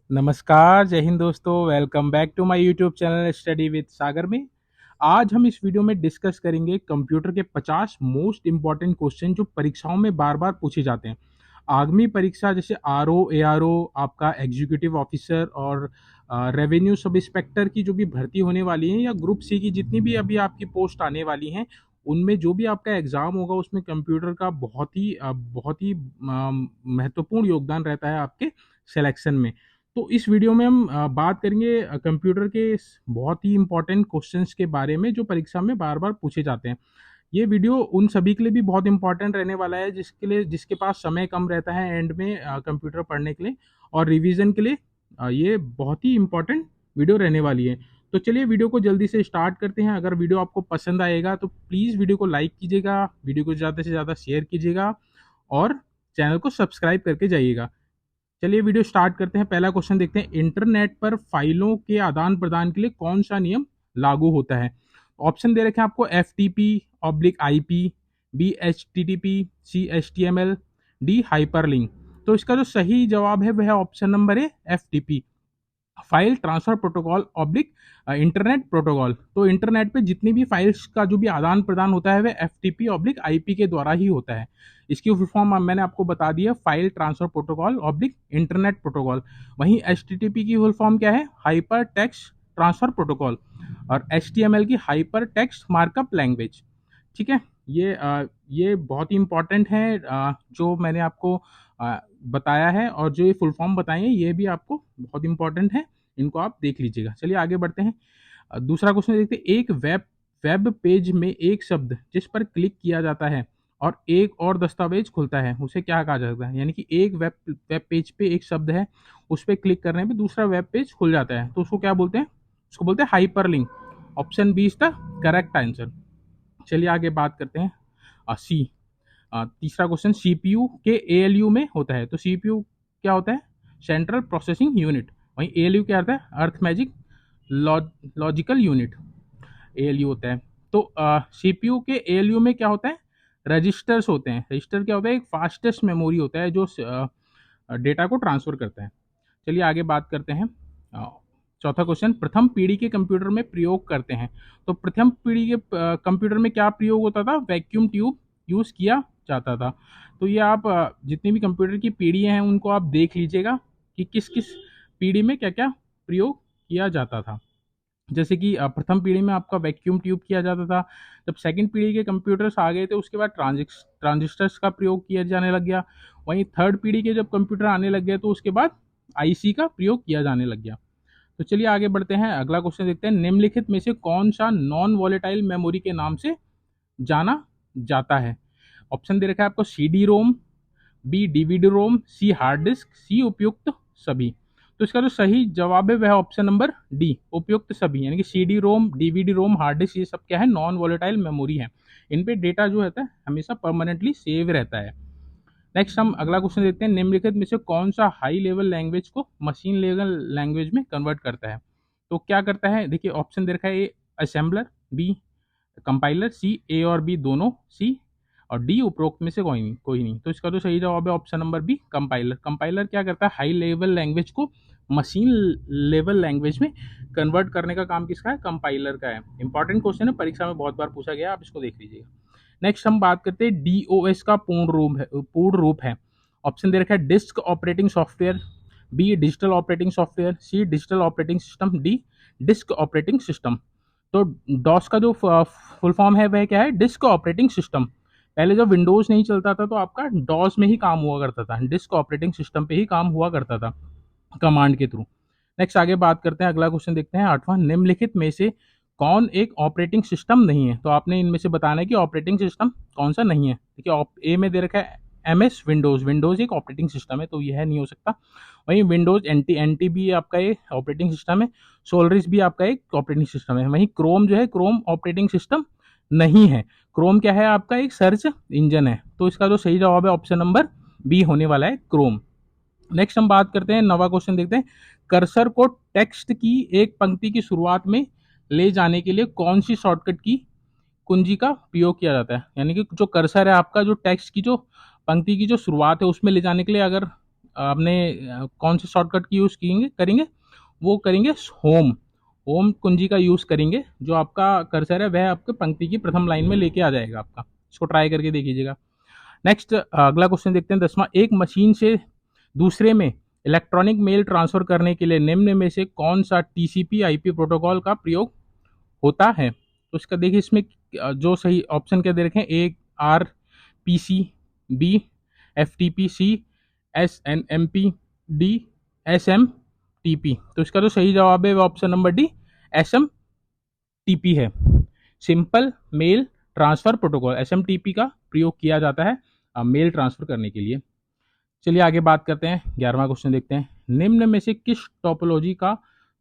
नमस्कार, जय हिंद दोस्तों। Welcome back to my YouTube channel study with Sagar में। आज हम इस वीडियो में डिस्कस करेंगे कंप्यूटर के 50 मोस्ट इंपॉर्टेंट क्वेश्चन जो परीक्षाओं में बार बार पूछे जाते हैं। आगामी परीक्षा जैसे आरओ, एआरओ, आपका एग्जीक्यूटिव ऑफिसर और रेवेन्यू सब इंस्पेक्टर की जो भी भर्ती होने वाली है, या ग्रुप सी की जितनी भी अभी आपकी पोस्ट आने वाली हैं, उनमें जो भी आपका एग्जाम होगा उसमें कंप्यूटर का बहुत ही महत्वपूर्ण योगदान रहता है आपके सिलेक्शन में। तो इस वीडियो में हम बात करेंगे कंप्यूटर के बहुत ही इंपॉर्टेंट क्वेश्चंस के बारे में जो परीक्षा में बार बार पूछे जाते हैं। ये वीडियो उन सभी के लिए भी बहुत इंपॉर्टेंट रहने वाला है जिसके पास समय कम रहता है एंड में कंप्यूटर पढ़ने के लिए और रिवीजन के लिए। ये बहुत ही इंपॉर्टेंट वीडियो रहने वाली है। तो चलिए वीडियो को जल्दी से स्टार्ट करते हैं। अगर वीडियो आपको पसंद आएगा तो प्लीज़ वीडियो को लाइक कीजिएगा, वीडियो को ज़्यादा से ज़्यादा शेयर कीजिएगा और चैनल को सब्सक्राइब करके जाइएगा। चलिए वीडियो स्टार्ट करते हैं। पहला क्वेश्चन देखते हैं, इंटरनेट पर फाइलों के आदान प्रदान के लिए कौन सा नियम लागू होता है। ऑप्शन दे रखे हैं आपको, F T P oblique I P, B H T T P, C H T M L, D hyperlink. तो इसका जो सही जवाब है वह ऑप्शन नंबर है F T P, file transfer protocol oblique internet protocol. तो इंटरनेट पे जितनी भी फाइल्स का जो भी आदान प्रदान होता है वह F T P oblique I P के द्वारा ही होता है। इसकी फुल फॉर्म मैंने आपको बता दी है, file transfer protocol oblique internet protocol. वहीं एच टी टी पी की फुल फॉर्म क्या है, हाइपर टेक्स्ट ट्रांसफर प्रोटोकॉल, और एच टी एम एल की हाइपर टेक्स्ट मार्कअप लैंग्वेज। ठीक है, ये बहुत ही इंपॉर्टेंट है जो मैंने आपको बताया है, और जो ये फुल फॉर्म बताए हैं ये भी आपको बहुत इंपॉर्टेंट है, इनको आप देख लीजिएगा। चलिए आगे बढ़ते हैं। दूसरा क्वेश्चन देखते हैं, एक वेब पेज में एक शब्द जिस पर क्लिक किया जाता है और एक और दस्तावेज खुलता है उसे क्या कहा जाता है। यानी कि एक वेब पेज पे एक शब्द है, उस पर क्लिक करने पे दूसरा वेब पेज खुल जाता है, तो उसको क्या बोलते हैं, उसको बोलते हैं hyperlink. Option B is the correct answer. चलिए आगे बात करते हैं। सी तीसरा क्वेश्चन, सीपीयू के एएलयू में होता है। तो सीपीयू क्या होता है, सेंट्रल प्रोसेसिंग यूनिट। वहीं एएलयू क्या होता है, अर्थमेटिक लॉजिकल यूनिट एएलयू होता है। तो सीपीयू के एएलयू में क्या होता है, रजिस्टर्स होते हैं। रजिस्टर क्या होता है, एक फास्टेस्ट मेमोरी होता है जो डेटा को ट्रांसफर करता है। चलिए आगे बात करते हैं। चौथा क्वेश्चन, प्रथम पीढ़ी के कंप्यूटर में प्रयोग करते हैं। तो प्रथम पीढ़ी के कंप्यूटर में क्या प्रयोग होता था, वैक्यूम ट्यूब यूज़ किया जाता था। तो ये आप जितनी भी कंप्यूटर की पीढ़ियाँ हैं उनको आप देख लीजिएगा कि किस किस पीढ़ी में क्या क्या प्रयोग किया जाता था। जैसे कि प्रथम पीढ़ी में आपका वैक्यूम ट्यूब किया जाता था। जब सेकंड पीढ़ी के कंप्यूटर्स आ गए थे उसके बाद ट्रांजिस्टर्स का प्रयोग किया जाने लग गया। वहीं थर्ड पीढ़ी के जब कंप्यूटर आने लग गए तो उसके बाद आईसी का प्रयोग किया जाने लग गया। तो चलिए आगे बढ़ते हैं। अगला क्वेश्चन देखते हैं, निम्नलिखित में से कौन सा नॉन वॉलेटाइल मेमोरी के नाम से जाना जाता है। ऑप्शन दे रखा है आपको, C D ROM, B DVD ROM, C hard disk, C उपयुक्त सभी। तो इसका जो सही जवाब है वह ऑप्शन नंबर डी, उपयुक्त सभी। यानी कि सी डी रोम, डीवीडी रोम, हार्ड डिस्क, ये सब क्या है, नॉन वॉलेटाइल मेमोरी है। इन पे डेटा जो रहता है हमेशा परमानेंटली सेव रहता है। नेक्स्ट हम अगला क्वेश्चन देखते हैं, निम्नलिखित में से कौन सा हाई लेवल लैंग्वेज को मशीन लेवल लैंग्वेज में कन्वर्ट करता है। तो क्या करता है, देखिए ऑप्शन दे रखा है, ए असेंबलर, बी कंपाइलर, सी ए और बी दोनों, सी और डी उपरोक्त में से कोई नहीं। तो इसका तो सही जवाब है option number B, compiler. Compiler क्या करता है, हाई लेवल लैंग्वेज को मशीन लेवल लैंग्वेज में कन्वर्ट करने का काम किसका है, कंपाइलर का है। इंपॉर्टेंट क्वेश्चन है, परीक्षा में बहुत बार पूछा गया, आप इसको देख लीजिएगा। नेक्स्ट हम बात करते हैं डीओएस का पूर्ण रूप है। ऑप्शन दे रखा है, disk operating software, B digital operating software, C digital operating system, D disk operating system. तो डॉस का जो फुल फॉर्म है वह क्या है, डिस्क ऑपरेटिंग सिस्टम। पहले जब विंडोज नहीं चलता था तो आपका डॉस में ही काम हुआ करता था, डिस्क ऑपरेटिंग सिस्टम पे ही काम हुआ करता था कमांड के थ्रू। नेक्स्ट आगे बात करते हैं, अगला क्वेश्चन देखते हैं, आठवां, निम्नलिखित में से कौन एक ऑपरेटिंग सिस्टम नहीं है। तो आपने इनमें से बताना है कि ऑपरेटिंग सिस्टम कौन सा नहीं है। देखिए ए में दे रखा है एमएस विंडोज, विंडोज एक ऑपरेटिंग सिस्टम है तो यह नहीं हो सकता। वहीं विंडोज एनटी भी आपका एक ऑपरेटिंग सिस्टम है, सोलरिस भी आपका एक ऑपरेटिंग सिस्टम है। वहीं क्रोम जो है, क्रोम ऑपरेटिंग सिस्टम नहीं है। क्रोम क्या है, आपका एक सर्च इंजन है। तो इसका जो सही जवाब है ऑप्शन नंबर बी होने वाला है, क्रोम। नेक्स्ट हम बात करते हैं, नवा क्वेश्चन देखते हैं, कर्सर को टेक्स्ट की एक पंक्ति की शुरुआत में ले जाने के लिए कौन सी शॉर्टकट की कुंजी का उपयोग किया जाता है। यानी कि जो कर्सर है आपका, जो टेक्स्ट की जो पंक्ति की जो शुरुआत है उसमें ले जाने के लिए अगर आपने कौन से शॉर्टकट की यूज़ करेंगे, वो करेंगे होम। होम कुंजी का यूज़ करेंगे। जो आपका कर्सर है वह आपके पंक्ति की प्रथम लाइन में लेके आ जाएगा आपका। इसको ट्राई करके देखिएगा। नेक्स्ट अगला क्वेश्चन देखते हैं 10वां। एक मशीन से दूसरे में इलेक्ट्रॉनिक मेल ट्रांसफर करने के लिए निम्न में से कौन सा टीसीपी आईपी प्रोटोकॉल का प्रयोग होता है? तो इसका देखिए, इसमें जो सही ऑप्शन क्या दे रखे हैं, A R P C, B F T P, C S N M P, D S M T P. तो इसका जो सही जवाब है वो option number D S M T P है। Simple mail transfer protocol S M T P का प्रयोग किया जाता है मेल ट्रांसफर करने के लिए। चलिए आगे बात करते हैं। 11वां क्वेश्चन देखते हैं। निम्न में से किस टोपोलॉजी का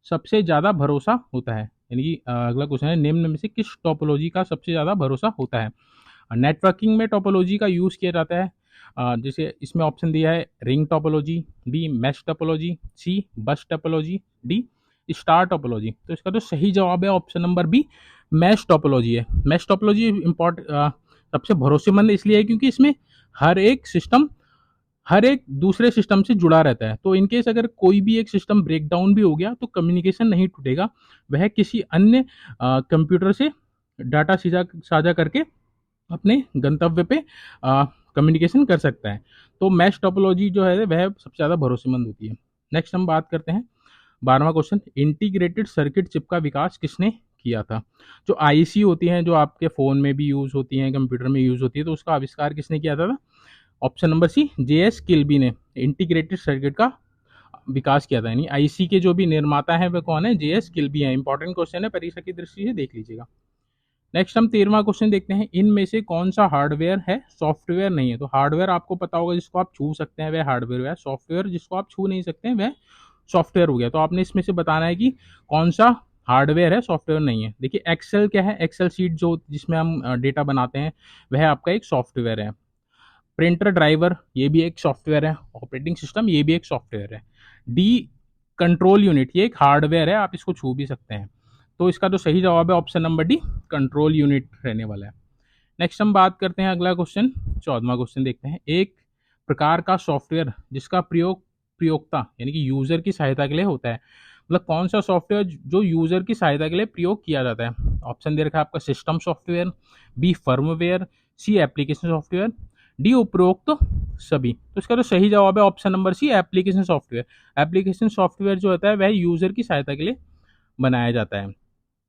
सबसे ज़्यादा भरोसा होता है? यानी कि अगला क्वेश्चन है, निम्न में से किस टोपोलॉजी का सबसे ज़्यादा भरोसा होता है? नेटवर्किंग में टोपोलॉजी का यूज़ किया जाता है। जैसे इसमें ऑप्शन दिया है ring topology, B mesh topology, C bus topology, D star topology. तो इसका तो सही जवाब है option number B mesh topology है। मैश टोपोलॉजी सबसे भरोसेमंद इसलिए है क्योंकि इसमें हर एक दूसरे सिस्टम से जुड़ा रहता है। तो इनकेस अगर कोई भी एक सिस्टम ब्रेक डाउन भी हो गया तो कम्युनिकेशन नहीं टूटेगा, वह किसी अन्य कंप्यूटर से डाटा साझा करके अपने गंतव्य पे कम्युनिकेशन कर सकता है। तो मैश टोपोलॉजी जो है वह सबसे ज़्यादा भरोसेमंद होती है। नेक्स्ट हम बात करते हैं 12वां क्वेश्चन। इंटीग्रेटेड सर्किट चिप का विकास किसने किया था? जो आईसी होती हैं, जो आपके फ़ोन में भी यूज़ होती हैं, कंप्यूटर में यूज़ होती है, तो उसका आविष्कार किसने किया था? Option number C JS Kilby ने इंटीग्रेटेड सर्किट का विकास किया था। यानी आईसी के जो भी निर्माता हैं वह कौन है? जेएस किल्बी है। इंपॉर्टेंट क्वेश्चन है, परीक्षा की दृष्टि से देख लीजिएगा। नेक्स्ट हम 13वां क्वेश्चन देखते हैं। इनमें से कौन सा हार्डवेयर है, सॉफ्टवेयर नहीं है? तो हार्डवेयर आपको पता होगा, जिसको आप छू सकते हैं वह हार्डवेयर है। सॉफ्टवेयर जिसको आप छू नहीं सकते हैं वह सॉफ्टवेयर हो गया। तो आपने इसमें से बताना है कि कौन सा हार्डवेयर है, सॉफ्टवेयर नहीं है। देखिए एक्सेल क्या है, एक्सेल शीट जो जिसमें हम डेटा बनाते हैं वह आपका एक सॉफ्टवेयर है। प्रिंटर ड्राइवर ये भी एक सॉफ्टवेयर है। ऑपरेटिंग सिस्टम ये भी एक सॉफ्टवेयर है। डी कंट्रोल यूनिट ये एक हार्डवेयर है, आप इसको छू भी सकते हैं। तो इसका जो सही जवाब है option number D control unit रहने वाला है। नेक्स्ट हम बात करते हैं अगला क्वेश्चन 14वां क्वेश्चन देखते हैं। एक प्रकार का सॉफ्टवेयर जिसका प्रयोक्ता यानी कि यूजर की सहायता के लिए होता है। मतलब कौन सा सॉफ्टवेयर जो यूजर की सहायता के लिए प्रयोग किया जाता है? ऑप्शन दे रखा है आपका system software, B firmware, C application software, D उपरोक्त सभी। तो इसका जो सही जवाब है option number C application software. Application software जो होता है वह यूजर की सहायता के लिए बनाया जाता है।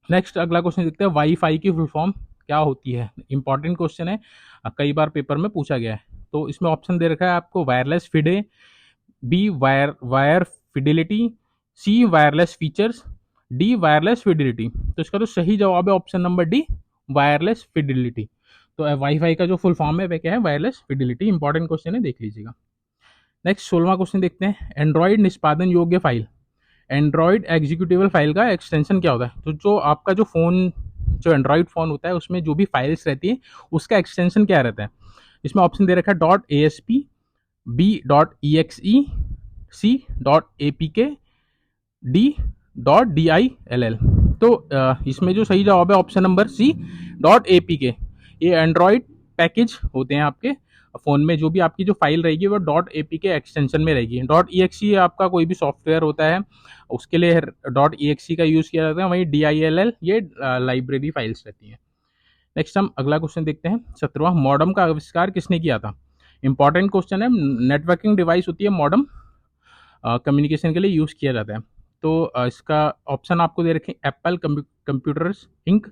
नेक्स्ट अगला क्वेश्चन देखते हैं। वाईफाई की फुल फॉर्म क्या होती है? इंपॉर्टेंट क्वेश्चन है, कई बार पेपर में पूछा गया है। तो इसमें ऑप्शन दे रखा है आपको wireless fide, B wire fidelity, C wireless features, D wireless fidelity. तो इसका तो सही जवाब है option number D wireless fidelity. तो वाईफाई का जो फुल फॉर्म है वह क्या है? Wireless fidelity. इंपॉर्टेंट क्वेश्चन है, देख लीजिएगा। नेक्स्ट 16वां क्वेश्चन देखते हैं। एंड्रॉइड निष्पादन योग्य फाइल, एंड्रॉइड एग्जीक्यूटिबल फाइल का एक्सटेंशन क्या होता है? तो जो आपका जो एंड्रॉइड फ़ोन होता है उसमें जो भी फाइल्स रहती है उसका एक्सटेंशन क्या रहता है? इसमें ऑप्शन दे रखा है dot A S P, B dot E X E, C dot A P K, D dot D L L एल। तो इसमें जो सही जवाब है option number C dot A P K. ये एंड्रॉइड पैकेज होते हैं आपके फ़ोन में, जो भी आपकी जो फाइल रहेगी वो डॉट ए पी के एक्सटेंशन में रहेगी। डॉट ई एक्स ई आपका कोई भी सॉफ्टवेयर होता है उसके लिए डॉट ई एक्स ई का यूज़ किया जाता है। वहीं डी आई एल एल ये लाइब्रेरी फाइल्स रहती हैं। नेक्स्ट हम अगला क्वेश्चन देखते हैं 17वां। मॉडम का आविष्कार किसने किया था? इंपॉर्टेंट क्वेश्चन है। नेटवर्किंग डिवाइस होती है मॉडम, कम्युनिकेशन के लिए यूज़ किया जाता है। तो इसका ऑप्शन आपको दे रखे Apple computers Inc,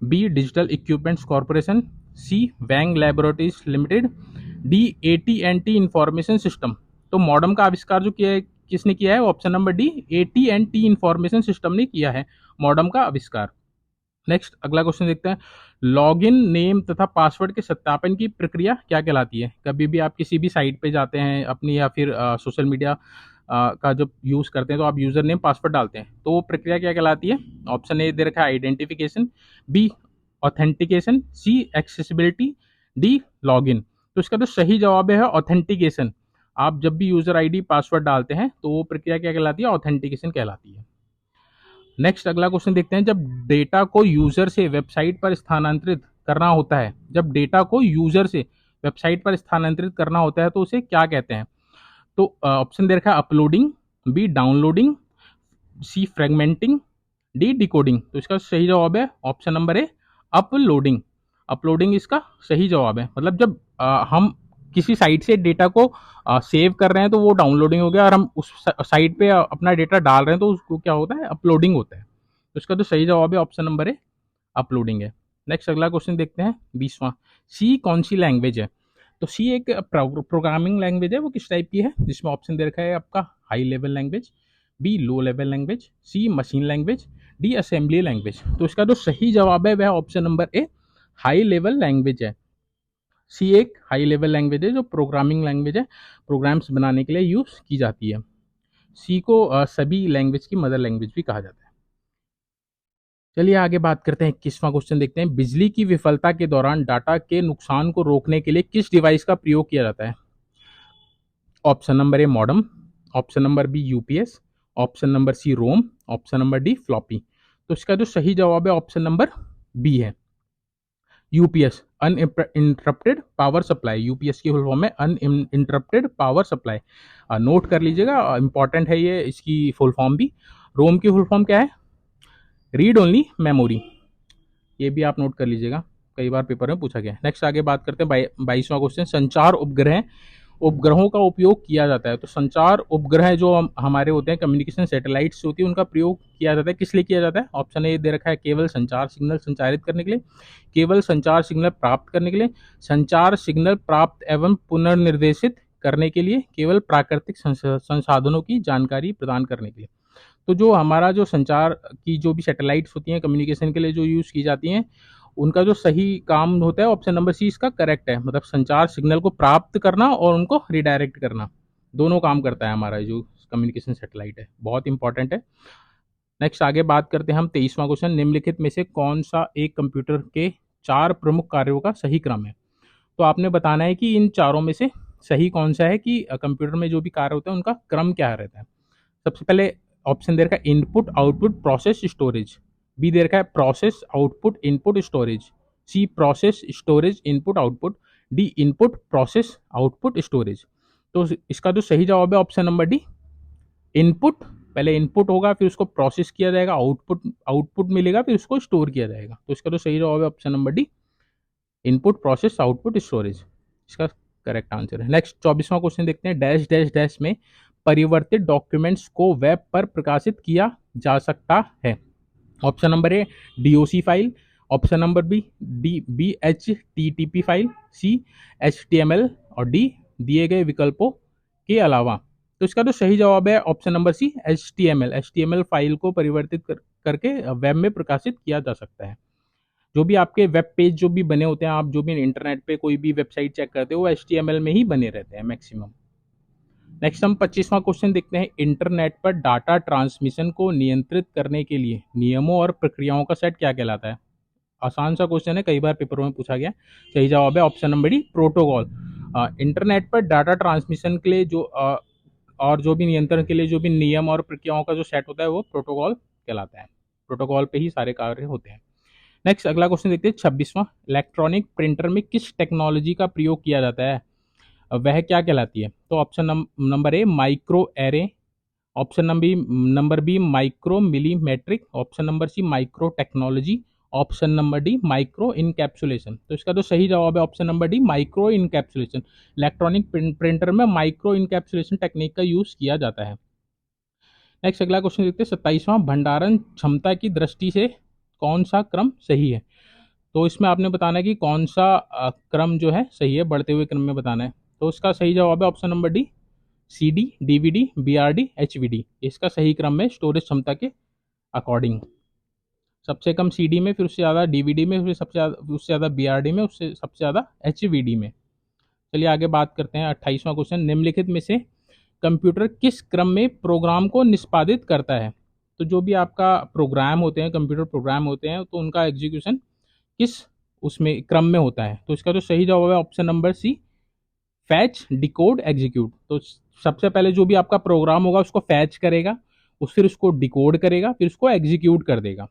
B digital equipments corporation, C Wang laboratories limited, D AT&T information system. तो मॉडम का आविष्कार जो किया है किसने किया है? Option number D AT&T information system ने किया है मॉडम का आविष्कार। नेक्स्ट अगला क्वेश्चन देखते हैं। लॉगिन नेम तथा पासवर्ड के सत्यापन की प्रक्रिया क्या कहलाती है? कभी भी आप किसी भी साइट पे जाते हैं अपनी या फिर सोशल मीडिया का जब यूज़ करते हैं तो आप यूज़र नेम पासवर्ड डालते हैं, तो वो प्रक्रिया क्या कहलाती है? ऑप्शन ए दे रखा है आइडेंटिफिकेशन, बी ऑथेंटिकेशन, सी एक्सेसिबिलिटी, डी लॉगिन। तो इसका तो सही जवाब है ऑथेंटिकेशन। आप जब भी यूज़र आईडी पासवर्ड डालते हैं तो वो प्रक्रिया क्या कहलाती है? ऑथेंटिकेशन कहलाती है। नेक्स्ट अगला क्वेश्चन देखते हैं। जब डेटा को यूज़र से वेबसाइट पर स्थानांतरित करना होता है, जब डेटा को यूज़र से वेबसाइट पर स्थानांतरित करना होता है तो उसे क्या कहते हैं? तो ऑप्शन दे रखा है अपलोडिंग, बी डाउनलोडिंग, सी फ्रेगमेंटिंग, डी डिकोडिंग। तो इसका सही जवाब है ऑप्शन नंबर ए अपलोडिंग। अपलोडिंग इसका सही जवाब है। मतलब जब हम किसी साइट से डेटा को सेव कर रहे हैं तो वो डाउनलोडिंग हो गया, और हम उस साइट पे अपना डेटा डाल रहे हैं तो उसको क्या होता है, अपलोडिंग होता है। तो इसका तो सही जवाब है ऑप्शन नंबर ए अपलोडिंग है। नेक्स्ट अगला क्वेश्चन देखते हैं 20वां। सी कौन सी लैंग्वेज है? तो सी एक प्रोग्रामिंग लैंग्वेज है। वो किस टाइप की है? जिसमें ऑप्शन दे रखा है आपका high level language, B low level language, C machine language, D assembly language. तो इसका जो सही जवाब है वह option number A high level language है। सी एक हाई लेवल लैंग्वेज है जो प्रोग्रामिंग लैंग्वेज है, प्रोग्राम्स बनाने के लिए यूज की जाती है। सी को सभी लैंग्वेज की मदर लैंग्वेज भी कहा जाता है। चलिए आगे बात करते हैं। 21वां क्वेश्चन देखते हैं। बिजली की विफलता के दौरान डाटा के नुकसान को रोकने के लिए किस डिवाइस का प्रयोग किया जाता है? Option number A modem, option number B UPS, option number C ROM, option number D floppy. तो इसका जो सही जवाब है ऑप्शन नंबर बी है, UPS uninterrupted power supply. UPS की फुल फॉर्म है अनइंटरप्टेड पावर सप्लाई। नोट कर लीजिएगा, इंपॉर्टेंट है ये इसकी फुल फॉर्म भी। रोम की फुल फॉर्म क्या है? Read only memory. ये भी आप नोट कर लीजिएगा, कई बार पेपर में पूछा गया है। नेक्स्ट आगे बात करते हैं 22वां क्वेश्चन। संचार उपग्रहों का उपयोग किया जाता है। तो संचार उपग्रह जो हमारे होते हैं, कम्युनिकेशन सैटेलाइट्स होती है, उनका प्रयोग किया जाता है। किस लिए किया जाता है? ऑप्शन ए दे रखा है केवल संचार सिग्नल संचारित करने के लिए, केवल संचार सिग्नल प्राप्त करने के लिए, संचार सिग्नल प्राप्त एवं पुनर्निर्देशित करने के लिए, केवल प्राकृतिक संसाधनों की जानकारी प्रदान करने के लिए। तो जो हमारा जो संचार की जो भी सैटेलाइट्स होती हैं कम्युनिकेशन के लिए जो यूज़ की जाती हैं, उनका जो सही काम होता है ऑप्शन नंबर सी इसका करेक्ट है। मतलब संचार सिग्नल को प्राप्त करना और उनको रिडायरेक्ट करना, दोनों काम करता है हमारा जो कम्युनिकेशन सैटेलाइट है। बहुत इंपॉर्टेंट है। नेक्स्ट आगे बात करते हैं हम 23वां क्वेश्चन। निम्नलिखित में से कौन सा एक कंप्यूटर के 4 प्रमुख कार्यों का सही क्रम है? तो आपने बताना है कि इन चारों में से सही कौन सा है, कि कंप्यूटर में जो भी कार्य होता है उनका क्रम क्या रहता है। सबसे पहले ऑप्शन दे रखा है input output process storage, B दे रखा है process output input storage, C process storage input output, D input process output storage. तो इसका जो सही जवाब है ऑप्शन नंबर डी इनपुट। पहले इनपुट होगा, फिर उसको प्रोसेस किया जाएगा, आउटपुट आउटपुट मिलेगा, फिर उसको स्टोर किया जाएगा। तो इसका जो सही जवाब है option number D input process output storage, इसका करेक्ट आंसर है। नेक्स्ट 24वां क्वेश्चन देखते हैं। डैश डैश डैश में परिवर्तित डॉक्यूमेंट्स को वेब पर प्रकाशित किया जा सकता है। Option number A DOC file, option number B BHTTP file, C HTML और डी दिए गए विकल्पों के अलावा। तो इसका तो सही जवाब है option number C HTML file को परिवर्तित करके वेब में प्रकाशित किया जा सकता है। जो भी आपके वेब पेज जो भी बने होते हैं, आप जो भी इंटरनेट पे कोई भी वेबसाइट चेक करते हो वो HTML में ही बने रहते हैं मैक्सिमम। नेक्स्ट हम 25वां क्वेश्चन देखते हैं। इंटरनेट पर डाटा ट्रांसमिशन को नियंत्रित करने के लिए नियमों और प्रक्रियाओं का सेट क्या कहलाता है? आसान सा क्वेश्चन है, कई बार पेपरों में पूछा गया। सही जवाब है option number D protocol. Internet पर डाटा ट्रांसमिशन के लिए जो और जो भी नियंत्रण के लिए जो भी नियम और प्रक्रियाओं का जो सेट होता है वो प्रोटोकॉल कहलाता है। प्रोटोकॉल पे ही सारे कार्य होते हैं। नेक्स्ट अगला क्वेश्चन देखते हैं 26वां। इलेक्ट्रॉनिक प्रिंटर में किस टेक्नोलॉजी का प्रयोग किया जाता है? वह क्या कहलाती है? तो option number A micro array, option number B micro millimetric, option number C micro technology, option number D micro encapsulation. तो इसका जो सही जवाब है option number D micro encapsulation. Electronic printer में माइक्रो इनकैप्सुलेशन टेक्निक का यूज किया जाता है। नेक्स्ट अगला क्वेश्चन देखते हैं 27वां। भंडारण क्षमता की दृष्टि से कौन सा क्रम सही है? तो इसमें आपने बताना है कि कौन सा क्रम जो है सही है, बढ़ते हुए क्रम में बताना है। तो उसका सही जवाब है option number D CD DVD BRD HVD। इसका सही क्रम है स्टोरेज क्षमता के अकॉर्डिंग। सबसे कम CD में, फिर उससे ज़्यादा DVD में, फिर उससे ज़्यादा BRD में, उससे सबसे ज़्यादा HVD में। चलिए आगे बात करते हैं 28वां क्वेश्चन। निम्नलिखित में से कंप्यूटर किस क्रम में प्रोग्राम को निष्पादित करता है? तो जो भी आपका प्रोग्राम होते हैं, कंप्यूटर प्रोग्राम होते हैं, तो उनका एग्जीक्यूशन किस उसमें क्रम में होता है? तो इसका जो सही जवाब है option number C fetch decode execute. तो सबसे पहले जो भी आपका प्रोग्राम होगा उसको फैच करेगा, फिर उसको डिकोड करेगा, फिर उसको एग्जीक्यूट कर देगा।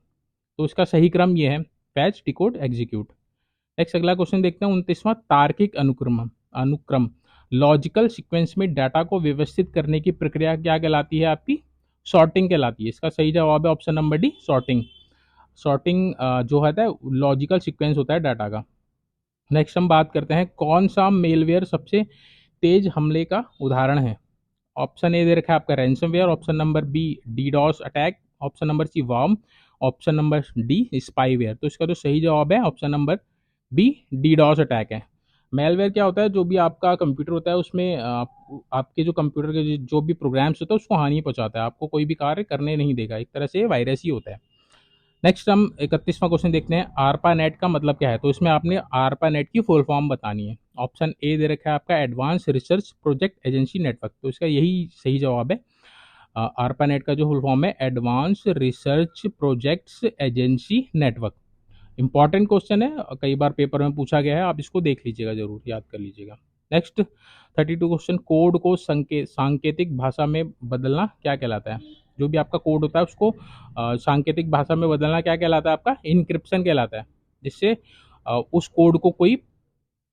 तो इसका सही क्रम ये है फैच डिकोड एग्जीक्यूट। नेक्स्ट अगला क्वेश्चन देखते हैं 29वां। तार्किक अनुक्रम अनुक्रम लॉजिकल सीक्वेंस में डाटा को व्यवस्थित करने की प्रक्रिया क्या कहलाती है? आपकी सॉर्टिंग कहलाती है। इसका सही जवाब है option number D, sorting. Sorting जो होता है लॉजिकल सीक्वेंस होता है डाटा का। नेक्स्ट हम बात करते हैं कौन सा मेलवेयर सबसे तेज हमले का उदाहरण है? ऑप्शन ए दे रखा है आपका ransomware, option number B DDoS attack, option number C worm, option number D spyware. तो इसका जो सही जवाब है option number B DDoS attack है। मेलवेयर क्या होता है? जो भी आपका कंप्यूटर होता है उसमें आपके जो कंप्यूटर के जो भी प्रोग्राम्स होते हैं उसको हानि पहुंचाता है, आपको कोई भी कार्य करने नहीं देगा, एक तरह से वायरस ही होता है। नेक्स्ट हम 31वां क्वेश्चन देखते हैं, आरपा नेट का मतलब क्या है? तो इसमें आपने आरपा नेट की फुल फॉर्म बतानी है। ऑप्शन ए दे रखा है आपका advance research project agency network, तो इसका यही सही जवाब है। आरपा नेट का जो फुल फॉर्म है advance research projects agency network. Important question है, कई बार पेपर में पूछा गया है, आप इसको देख लीजिएगा, जरूर याद कर लीजिएगा। नेक्स्ट 32 क्वेश्चन, कोड को सांकेतिक भाषा में बदलना क्या कहलाता है? जो भी आपका कोड होता है उसको सांकेतिक भाषा में बदलना क्या कहलाता है? आपका इनक्रिप्शन कहलाता है, जिससे उस कोड को कोई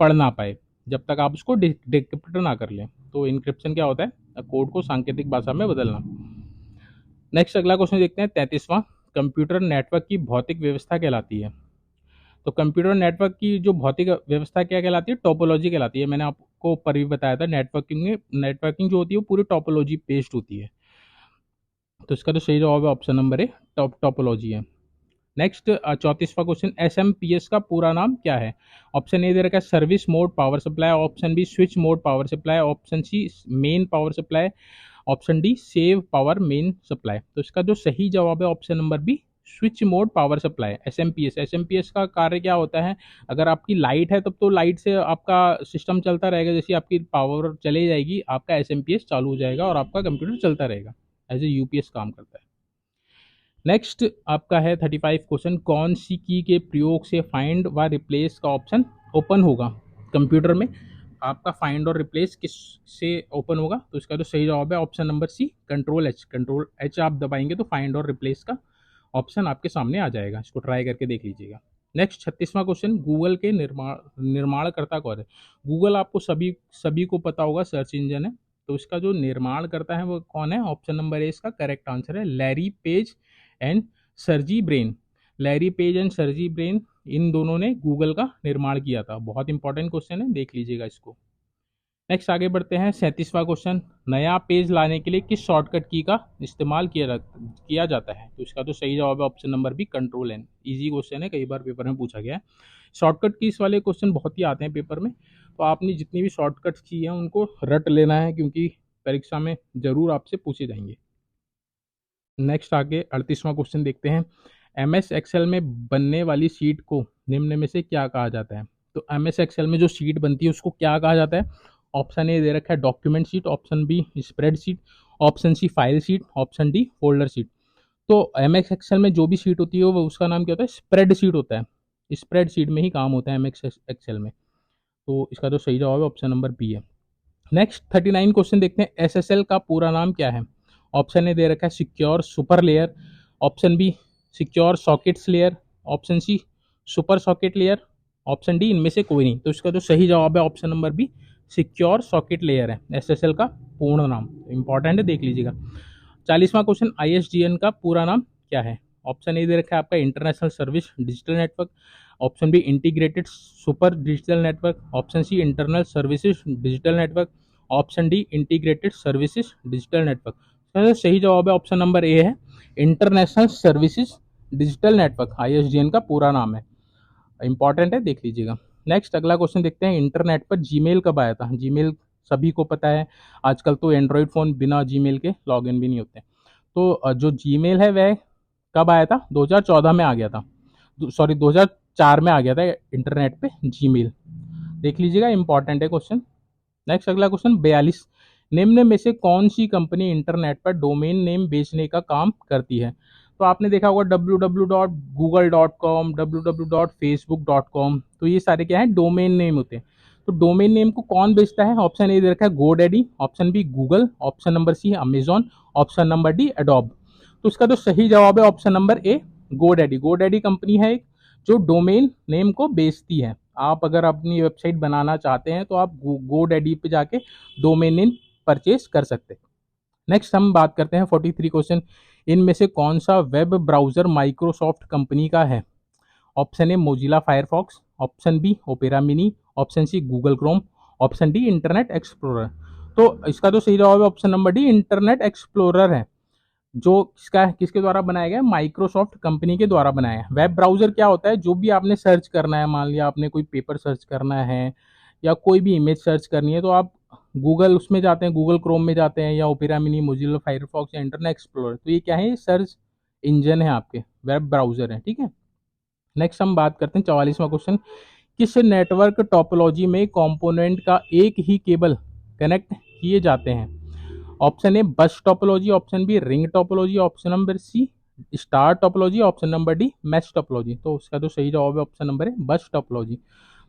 पढ़ ना पाए जब तक आप उसको डिक्रिप्ट ना कर लें। तो इनक्रिप्शन क्या होता है? कोड को सांकेतिक भाषा में बदलना। नेक्स्ट अगला क्वेश्चन देखते हैं 33वां, कंप्यूटर नेटवर्क की भौतिक व्यवस्था कहलाती है। तो कंप्यूटर नेटवर्क की जो भौतिक व्यवस्था क्या कहलाती है? टोपोलॉजी कहलाती है। मैंने आपको ऊपर भी बताया था, नेटवर्किंग जो होती है वो पूरी टोपोलॉजी बेस्ड होती है। तो इसका तो सही जवाब है ऑप्शन नंबर ए, टोपोलॉजी है। नेक्स्ट 34वां क्वेश्चन, एसएमपीएस का पूरा नाम क्या है? ऑप्शन ए दे रखा है service mode power supply, option B switch mode power supply, option C main power supply, option D save power main supply. तो इसका जो सही जवाब है option number B, switch mode power supply. SMPS का कार्य क्या होता है? अगर आपकी लाइट है तब तो लाइट से आपका सिस्टम चलता रहेगा, जैसे आपकी पावर चले जाएगी आपका एसएमपीएस चालू हो जाएगा और आपका कंप्यूटर चलता रहेगा, एज ए यूपीएस काम करता है। नेक्स्ट आपका है 35 क्वेश्चन, कौन सी की के प्रयोग से फाइंड व रिप्लेस का ऑप्शन ओपन होगा? कंप्यूटर में आपका फाइंड और रिप्लेस किस से ओपन होगा? तो इसका जो सही जवाब है option number C, control H. Control H आप दबाएंगे तो फाइंड और रिप्लेस का ऑप्शन आपके सामने आ जाएगा, इसको ट्राई करके देख लीजिएगा। नेक्स्ट 36वां क्वेश्चन, गूगल के निर्माणकर्ता कौन है? गूगल आपको सभी को पता होगा, सर्च इंजन है। तो इसका जो निर्माण करता है वो कौन है? ऑप्शन नंबर ए इसका करेक्ट आंसर है, Larry Page and Sergey Brin. Larry Page and Sergey Brin, इन दोनों ने गूगल का निर्माण किया था। बहुत इंपॉर्टेंट क्वेश्चन है, देख लीजिएगा इसको। नेक्स्ट आगे बढ़ते हैं 37वां क्वेश्चन, नया पेज लाने के लिए किस शॉर्टकट की का इस्तेमाल किया जाता है? तो इसका तो सही जवाब है option number B, control N. Easy question है, कई बार पेपर में पूछा गया है। शॉर्टकट कीज वाले क्वेश्चन बहुत ही आते हैं पेपर में, तो आपने जितनी भी शॉर्टकट की है उनको रट लेना है, क्योंकि परीक्षा में जरूर आपसे पूछे जाएंगे। नेक्स्ट आगे 38वां क्वेश्चन देखते हैं, एमएस एक्सेल में बनने वाली शीट को निम्न में से क्या कहा जाता है? तो एमएस एक्सेल में जो शीट बनती है उसको क्या कहा जाता है? ऑप्शन ए दे रखा है document sheet, option B spread sheet, option C file sheet, option D folder sheet. तो एमएस एक्सेल में जो भी शीट होती है वो उसका नाम क्या होता है? स्प्रेड शीट होता है। स्प्रेड शीट में ही काम होता है एमएस एक्सेल में। तो इसका जो सही जवाब है ऑप्शन नंबर बी है। नेक्स्ट 39 क्वेश्चन देखते हैं, एसएसएल का पूरा नाम क्या है? ऑप्शन ए दे रखा है secure super layer, option B secure sockets layer, option C super socket layer, option D इनमें से कोई नहीं। तो इसका जो सही जवाब है option number B, secure socket layer है एसएसएल का पूर्ण नाम। इंपॉर्टेंट है, देख लीजिएगा। 40वां क्वेश्चन, आईएसडीएन का पूरा नाम क्या है? ऑप्शन ए दे रखा है आपका international service digital network, option B integrated super digital network, option C internal services digital network, option D integrated services digital network. सही जवाब है ऑप्शन नंबर ए है, international services digital network ISDN का पूरा नाम है। इंपॉर्टेंट है, देख लीजिएगा। नेक्स्ट अगला क्वेश्चन देखते हैं, इंटरनेट पर जीमेल कब आया था? जीमेल सभी को पता है, आजकल तो एंड्रॉयड फ़ोन बिना जीमेल के लॉगिन भी नहीं होते। तो जो जीमेल है वह कब आया था? 2014 में आ गया था, सॉरी 2004 में आ गया था इंटरनेट पे जीमेल। देख लीजिएगा, इंपॉर्टेंट है क्वेश्चन। नेक्स्ट अगला क्वेश्चन 42, निम्न में से कौन सी कंपनी इंटरनेट पर डोमेन नेम बेचने का काम करती है? तो आपने देखा होगा www.google.com, www.facebook.com, तो ये सारे क्या है? डोमेन नेम होते हैं। तो डोमेन नेम को कौन बेचता है? ऑप्शन ए दे रखा है GoDaddy, option B Google, option number C Amazon, option number D Adobe. तो इसका जो सही जवाब है option number A, GoDaddy. GoDaddy company है एक जो डोमेन नेम को बेचती है। आप अगर अपनी वेबसाइट बनाना चाहते हैं तो आप GoDaddy पे जाके डोमेन नेम परचेज कर सकते हैं। नेक्स्ट हम बात करते हैं 43 क्वेश्चन, इनमें से कौन सा वेब ब्राउज़र माइक्रोसॉफ्ट कंपनी का है? Option A Mozilla Firefox, option B Opera Mini, option C Google Chrome, option D Internet Explorer. तो इसका तो सही जवाब है option number D, Internet Explorer है, जो किसके द्वारा बनाया गया है? माइक्रोसॉफ्ट कंपनी के द्वारा बनाया है। वेब ब्राउज़र क्या होता है? जो भी आपने सर्च करना है, मान लिया आपने कोई पेपर सर्च करना है या कोई भी इमेज सर्च करनी है, तो आप गूगल उसमें जाते हैं, गूगल क्रोम में जाते हैं, या ओपेरा मिनी, मोजिला फायरफॉक्स या इंटरनेट एक्सप्लोरर। तो ये क्या है? सर्च इंजन है, आपके वेब ब्राउज़र है, ठीक है। नेक्स्ट हम बात करते हैं 44वां क्वेश्चन, किस नेटवर्क टोपोलॉजी में कंपोनेंट का एक ही केबल कनेक्ट किए जाते हैं? Option A bus topology, option B ring topology, option number C star topology, option number D mesh topology. तो उसका तो सही जवाब है ऑप्शन नंबर ए बस टोपोलॉजी।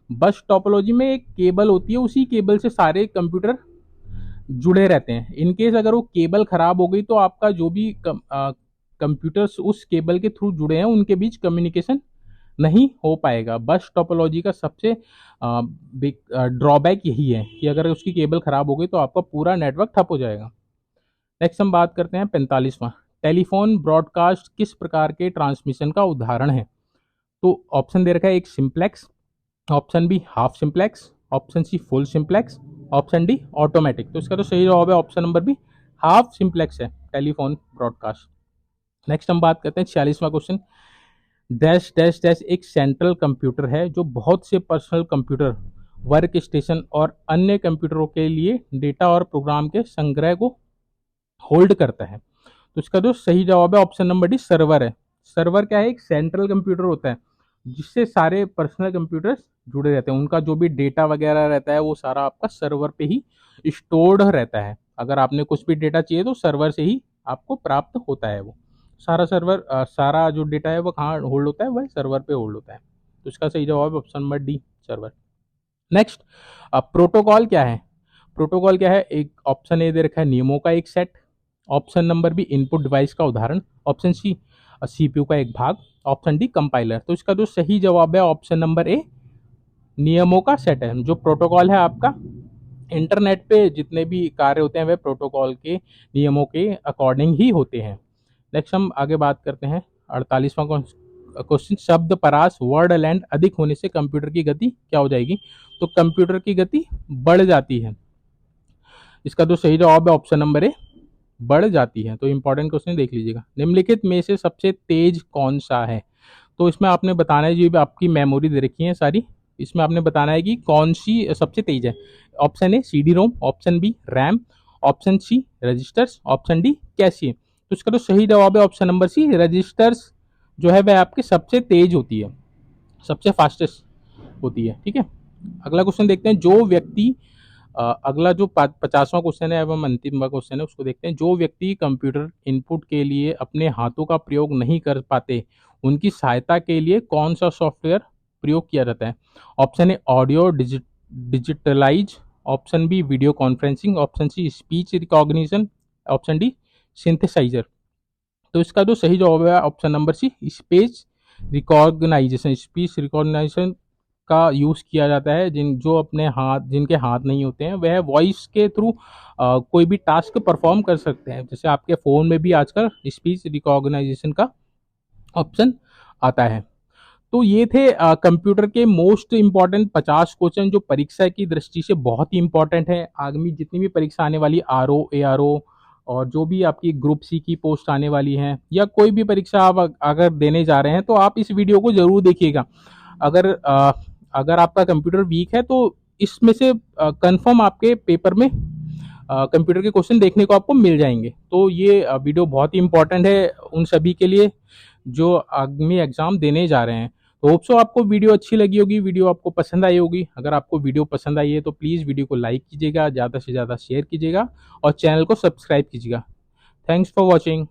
बस टोपोलॉजी में एक केबल होती है, उसी केबल से सारे कंप्यूटर जुड़े रहते हैं। इनकेस अगर वो केबल खराब हो गई तो आपका जो भी कंप्यूटर्स उस केबल के थ्रू जुड़े हैं उनके बीच कम्युनिकेशन नहीं हो पाएगा। बस टोपोलॉजी का सबसे बिग ड्रॉबैक यही है कि अगर उसकी केबल खराब हो गई तो आपका पूरा नेटवर्क ठप हो जाएगा। नेक्स्ट हम बात करते हैं 45वां, टेलीफोन ब्रॉडकास्ट किस प्रकार के ट्रांसमिशन का उदाहरण है? तो ऑप्शन दे रखा है, एक simplex, option B half simplex, option C full simplex, option D automatic. तो इसका तो सही जवाब है option number B half simplex है, टेलीफोन ब्रॉडकास्ट। नेक्स्ट हम बात करते हैं 46वां क्वेश्चन, डैश डैश डैश एक सेंट्रल कंप्यूटर है जो बहुत से पर्सनल कंप्यूटर, वर्क स्टेशन और अन्य कंप्यूटरों के लिए डेटा और प्रोग्राम के संग्रह को होल्ड करता है। तो इसका जो सही जवाब है ऑप्शन नंबर डी सर्वर है। सर्वर क्या है? एक सेंट्रल कंप्यूटर होता है जिससे सारे पर्सनल कंप्यूटर्स जुड़े रहते हैं, उनका जो भी डेटा वगैरह रहता है वो सारा आपका सर्वर पे ही स्टोर्ड रहता है। अगर आपने कुछ भी डेटा चाहिए तो सर्वर से ही आपको प्राप्त होता है। वो सारा सर्वर सारा जो डेटा है वो कहाँ होल्ड होता है? वह सर्वर पे होल्ड होता है। तो इसका सही जवाब है option number D server. Next, protocol क्या है? प्रोटोकॉल क्या है? एक ऑप्शन ए दे रखा है नियमों का एक सेट, option number B input device का उदाहरण, ऑप्शन सी सीपीयू का एक भाग, ऑप्शन डी कंपाइलर। तो इसका जो सही जवाब है ऑप्शन नंबर ए नियमों का सेट है। जो प्रोटोकॉल है आपका, इंटरनेट पे जितने भी कार्य होते हैं वे प्रोटोकॉल के नियमों के अकॉर्डिंग ही होते हैं। नेक्स्ट हम आगे बात करते हैं 48वां क्वेश्चन, शब्द परास वर्ड लेंथ अधिक होने से कंप्यूटर की गति क्या हो जाएगी? तो कंप्यूटर की गति बढ़ जाती है। इसका तो सही जवाब है ऑप्शन नंबर ए बढ़ जाती है। तो इंपॉर्टेंट क्वेश्चन देख लीजिएगा, निम्नलिखित में से सबसे तेज कौन सा है? तो इसमें आपने बताना है, जो भी आपकी मेमोरी दे रखी है सारी, इसमें आपने बताना है कि कौन सी सबसे तेज है। Option A C D ROM, option B RAM, option C registers, option D cache. तो इसका तो सही जवाब है ऑप्शन नंबर सी रजिस्टर्स, जो है वह आपकी सबसे तेज होती है, सबसे फास्टेस्ट होती है, ठीक है। अगला क्वेश्चन देखते हैं, जो व्यक्ति अगला जो 50वां क्वेश्चन है एवं अंतिम क्वेश्चन है उसको देखते हैं, जो व्यक्ति कंप्यूटर इनपुट के लिए अपने हाथों का प्रयोग नहीं कर पाते उनकी सहायता के लिए कौन सा सॉफ्टवेयर प्रयोग किया जाता है? Option A audio digitalise, option B video conferencing, option C speech recognition, option D synthesiser. तो इसका जो सही जवाब है option number C speech recognisation. Speech recognisation का यूज़ किया जाता है जिनके हाथ नहीं होते हैं, वह वॉइस के थ्रू कोई भी टास्क परफॉर्म कर सकते हैं। जैसे आपके फ़ोन में भी आजकल स्पीच रिकॉग्नाइजेशन का ऑप्शन आता है। तो ये थे कंप्यूटर के मोस्ट इम्पॉर्टेंट 50 क्वेश्चन जो परीक्षा की दृष्टि से बहुत ही इंपॉर्टेंट है। आगामी जितनी भी परीक्षा आने वाली आरओ एआरओ और जो भी आपकी ग्रुप सी की पोस्ट आने वाली है या कोई भी परीक्षा आप अगर देने जा रहे हैं तो आप इस वीडियो को जरूर देखिएगा। अगर आपका कंप्यूटर वीक है तो इसमें से कंफर्म आपके पेपर में कंप्यूटर के क्वेश्चन देखने को आपको मिल जाएंगे। तो ये वीडियो बहुत ही इंपॉर्टेंट है उन सभी के लिए जो आगामी एग्जाम देने जा रहे हैं। तो होप सो आपको वीडियो अच्छी लगी होगी, वीडियो आपको पसंद आई होगी। अगर आपको वीडियो पसंद आई है तो प्लीज़ वीडियो को लाइक कीजिएगा, ज़्यादा से ज़्यादा शेयर कीजिएगा और चैनल को सब्सक्राइब कीजिएगा। Thanks for watching.